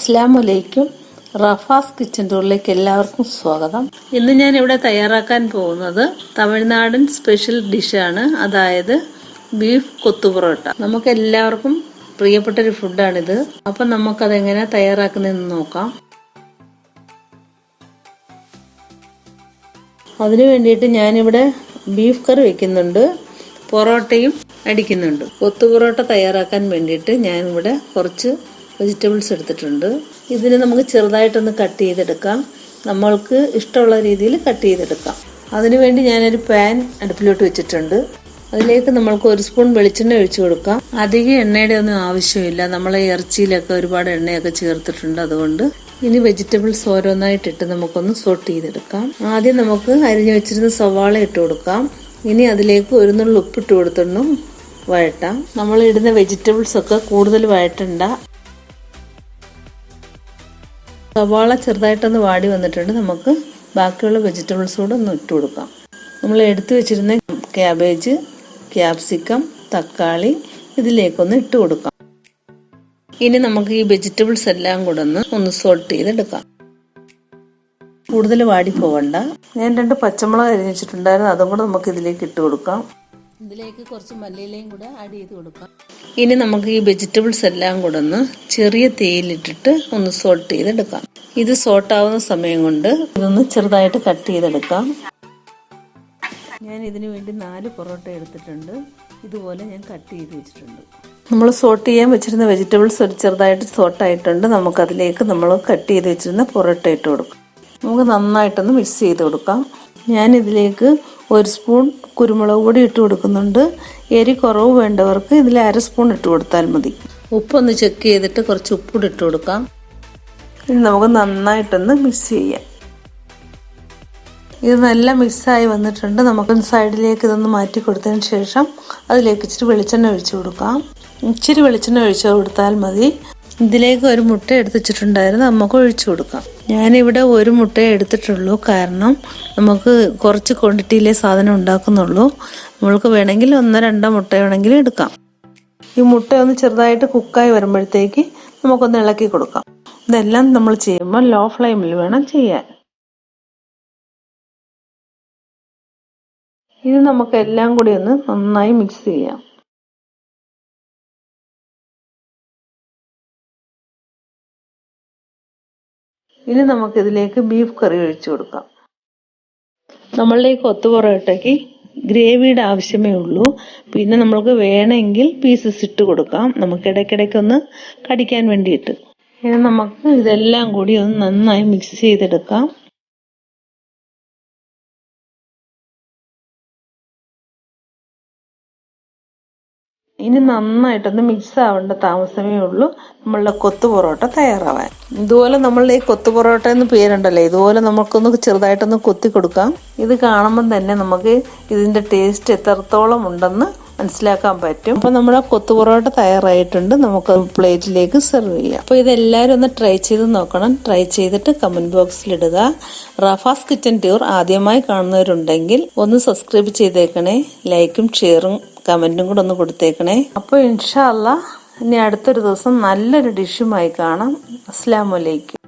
അസ്സലാമലൈക്കും. റഫാസ് കിച്ചൻ ടൂറിലേക്ക് എല്ലാവർക്കും സ്വാഗതം. ഇന്ന് ഞാൻ ഇവിടെ തയ്യാറാക്കാൻ പോകുന്നത് തമിഴ്നാടൻ സ്പെഷ്യൽ ഡിഷാണ്, അതായത് ബീഫ് കൊത്തു പൊറോട്ട. നമുക്ക് എല്ലാവർക്കും പ്രിയപ്പെട്ടൊരു ഫുഡാണിത്. അപ്പം നമുക്കതെങ്ങനെ തയ്യാറാക്കുന്നതെന്ന് നോക്കാം. അതിനു വേണ്ടിയിട്ട് ഞാനിവിടെ ബീഫ് കറി വെക്കുന്നുണ്ട്, പൊറോട്ടയും അടിക്കുന്നുണ്ട്. കൊത്തു പൊറോട്ട തയ്യാറാക്കാൻ വേണ്ടിയിട്ട് ഞാനിവിടെ കുറച്ച് വെജിറ്റബിൾസ് എടുത്തിട്ടുണ്ട്. ഇതിന് നമുക്ക് ചെറുതായിട്ടൊന്ന് കട്ട് ചെയ്തെടുക്കാം. നമ്മൾക്ക് ഇഷ്ടമുള്ള രീതിയിൽ കട്ട് ചെയ്തെടുക്കാം. അതിനുവേണ്ടി ഞാനൊരു പാൻ അടുപ്പിലോട്ട് വെച്ചിട്ടുണ്ട്. അതിലേക്ക് നമ്മൾക്ക് 1 സ്പൂൺ വെളിച്ചെണ്ണ ഒഴിച്ചു കൊടുക്കാം. അധികം എണ്ണയുടെ ഒന്നും ആവശ്യമില്ല, നമ്മളെ ഇറച്ചിയിലൊക്കെ ഒരുപാട് എണ്ണയൊക്കെ ചേർത്തിട്ടുണ്ട്. അതുകൊണ്ട് ഇനി വെജിറ്റബിൾസ് ഓരോന്നായിട്ടിട്ട് നമുക്കൊന്ന് സോട്ട് ചെയ്തെടുക്കാം. ആദ്യം നമുക്ക് അരിഞ്ഞു വെച്ചിരുന്ന സവാള ഇട്ട് കൊടുക്കാം. ഇനി അതിലേക്ക് 1 നുള്ളി ഉപ്പിട്ട് കൊടുത്തൊന്നും വഴട്ടാം. നമ്മൾ ഇടുന്ന വെജിറ്റബിൾസ് ഒക്കെ കൂടുതൽ വഴട്ടണ്ട. സവാള ചെറുതായിട്ടൊന്ന് വാടി വന്നിട്ടുണ്ട്. നമുക്ക് ബാക്കിയുള്ള വെജിറ്റബിൾസ് കൂടെ ഒന്ന് ഇട്ട് കൊടുക്കാം. നമ്മൾ എടുത്തു വെച്ചിരുന്ന ക്യാബേജ്, ക്യാപ്സിക്കം, തക്കാളി ഇതിലേക്കൊന്ന് ഇട്ട് കൊടുക്കാം. ഇനി നമുക്ക് ഈ വെജിറ്റബിൾസ് എല്ലാം കൂടെ ഒന്ന് സോട്ട് ചെയ്തെടുക്കാം. കൂടുതൽ വാടി പോവണ്ട. ഞാൻ 2 പച്ചമുളക് അരിഞ്ഞു വെച്ചിട്ടുണ്ടായിരുന്നു, അതും കൂടെ നമുക്ക് ഇതിലേക്ക് ഇട്ട് കൊടുക്കാം. ഇതിലേക്ക് കുറച്ച് മല്ലിയിലയും കൂടെ ആഡ് ചെയ്ത് കൊടുക്കാം. ഇനി നമുക്ക് ഈ വെജിറ്റബിൾസ് എല്ലാം കൂടെ ഒന്ന് ചെറിയ തീയിലിട്ടിട്ട് ഒന്ന് സോട്ട് ചെയ്തെടുക്കാം. ഇത് സോട്ടാവുന്ന സമയം കൊണ്ട് ഇതൊന്ന് ചെറുതായിട്ട് കട്ട് ചെയ്തെടുക്കാം. ഞാൻ ഇതിനു വേണ്ടി 4 പൊറോട്ട എടുത്തിട്ടുണ്ട്. ഇതുപോലെ ഞാൻ കട്ട് ചെയ്ത് വെച്ചിട്ടുണ്ട്. നമ്മൾ സോട്ട് ചെയ്യാൻ വെച്ചിരുന്ന വെജിറ്റബിൾസ് ഒരു ചെറുതായിട്ട് സോട്ടായിട്ടുണ്ട്. നമുക്കതിലേക്ക് നമ്മൾ കട്ട് ചെയ്ത് വെച്ചിരുന്ന പൊറോട്ട ഇട്ട് കൊടുക്കാം. നമുക്ക് നന്നായിട്ടൊന്ന് മിക്സ് ചെയ്ത് കൊടുക്കാം. ഞാൻ ഇതിലേക്ക് 1 സ്പൂൺ കുരുമുളക് പൊടി ഇട്ട് കൊടുക്കുന്നുണ്ട്. എരി കുറവ് വേണ്ടവർക്ക് ഇതിൽ 1/2 സ്പൂൺ ഇട്ട് കൊടുത്താൽ മതി. ഉപ്പൊന്ന് ചെക്ക് ചെയ്തിട്ട് കുറച്ച് ഉപ്പിട്ട് ഇട്ട് കൊടുക്കാം. ഇനി നമുക്ക് നന്നായിട്ടൊന്ന് മിക്സ് ചെയ്യാം. ഇത് നല്ല മിക്സായി വന്നിട്ടുണ്ട്. നമുക്ക് സൈഡിലേക്ക് ഇതൊന്ന് മാറ്റി കൊടുത്തതിന് ശേഷം അതിലേക്ക് ഇച്ചിരി വെളിച്ചെണ്ണ ഒഴിച്ചു കൊടുക്കാം. ഇച്ചിരി വെളിച്ചെണ്ണ ഒഴിച്ചു കൊടുത്താൽ മതി. ഇതിലേക്ക് 1 മുട്ട എടുത്ത് വെച്ചിട്ടുണ്ടായിരുന്നു, നമുക്ക് ഒഴിച്ചു കൊടുക്കാം. ഞാനിവിടെ 1 മുട്ടയെ എടുത്തിട്ടുള്ളൂ, കാരണം നമുക്ക് കുറച്ച് ക്വാണ്ടിറ്റിയിലേ സാധനം ഉണ്ടാക്കുന്നുള്ളൂ. നമ്മൾക്ക് വേണമെങ്കിൽ 1-2 മുട്ട വേണമെങ്കിൽ എടുക്കാം. ഈ മുട്ട ഒന്ന് ചെറുതായിട്ട് കുക്കായി വരുമ്പോഴത്തേക്ക് നമുക്കൊന്ന് ഇളക്കി കൊടുക്കാം. ഇതെല്ലാം നമ്മൾ ചെയ്യുമ്പോൾ ലോ ഫ്ലെയിമിൽ വേണം ചെയ്യാൻ. ഇത് നമുക്ക് എല്ലാം കൂടി ഒന്ന് നന്നായി മിക്സ് ചെയ്യാം. ഇനി നമുക്കിതിലേക്ക് ബീഫ് കറി ഒഴിച്ചു കൊടുക്കാം. നമ്മളുടെ ഈ കൊത്തു പൊറോട്ടയ്ക്ക് ഗ്രേവിയുടെ ആവശ്യമേ ഉള്ളൂ. പിന്നെ നമ്മൾക്ക് വേണമെങ്കിൽ പീസസ് ഇട്ട് കൊടുക്കാം, നമുക്ക് ഇടയ്ക്കിടയ്ക്കൊന്ന് കടിക്കാൻ വേണ്ടിയിട്ട്. ഇനി നമുക്ക് ഇതെല്ലാം കൂടി ഒന്ന് നന്നായി മിക്സ് ചെയ്തെടുക്കാം. ഇനി നന്നായിട്ടൊന്ന് മിക്സ് ആവേണ്ട താമസമേ ഉള്ളൂ നമ്മളുടെ കൊത്തു പൊറോട്ട തയ്യാറാവാൻ. ഇതുപോലെ നമ്മളുടെ ഈ കൊത്തു പൊറോട്ട എന്ന് പേരുണ്ടല്ലോ, ഇതുപോലെ നമുക്കൊന്ന് ചെറുതായിട്ടൊന്ന് കൊത്തി കൊടുക്കാം. ഇത് കാണുമ്പം തന്നെ നമുക്ക് ഇതിന്റെ ടേസ്റ്റ് എത്രത്തോളം ഉണ്ടെന്ന് മനസ്സിലാക്കാൻ പറ്റും. അപ്പൊ നമ്മുടെ കൊത്തു പൊറോട്ട തയ്യാറായിട്ടുണ്ട്. നമുക്ക് പ്ലേറ്റിലേക്ക് സെർവ് ചെയ്യാം. അപ്പോൾ ഇതെല്ലാവരും ഒന്ന് ട്രൈ ചെയ്ത് നോക്കണം. ട്രൈ ചെയ്തിട്ട് കമന്റ് ബോക്സിൽ ഇടുക. റഫാസ് കിച്ചൻ ടൂർ ആദ്യമായി കാണുന്നവരുണ്ടെങ്കിൽ ഒന്ന് സബ്സ്ക്രൈബ് ചെയ്തേക്കണേ. ലൈക്കും ഷെയറും കമന്റും കൂടെ ഒന്ന് കൊടുത്തേക്കണേ. അപ്പോൾ ഇൻഷാ അല്ലാഹ് ഇനി അടുത്തൊരു ദിവസം നല്ലൊരു ഡിഷുമായി കാണാം. അസ്സലാമു അലൈക്കും.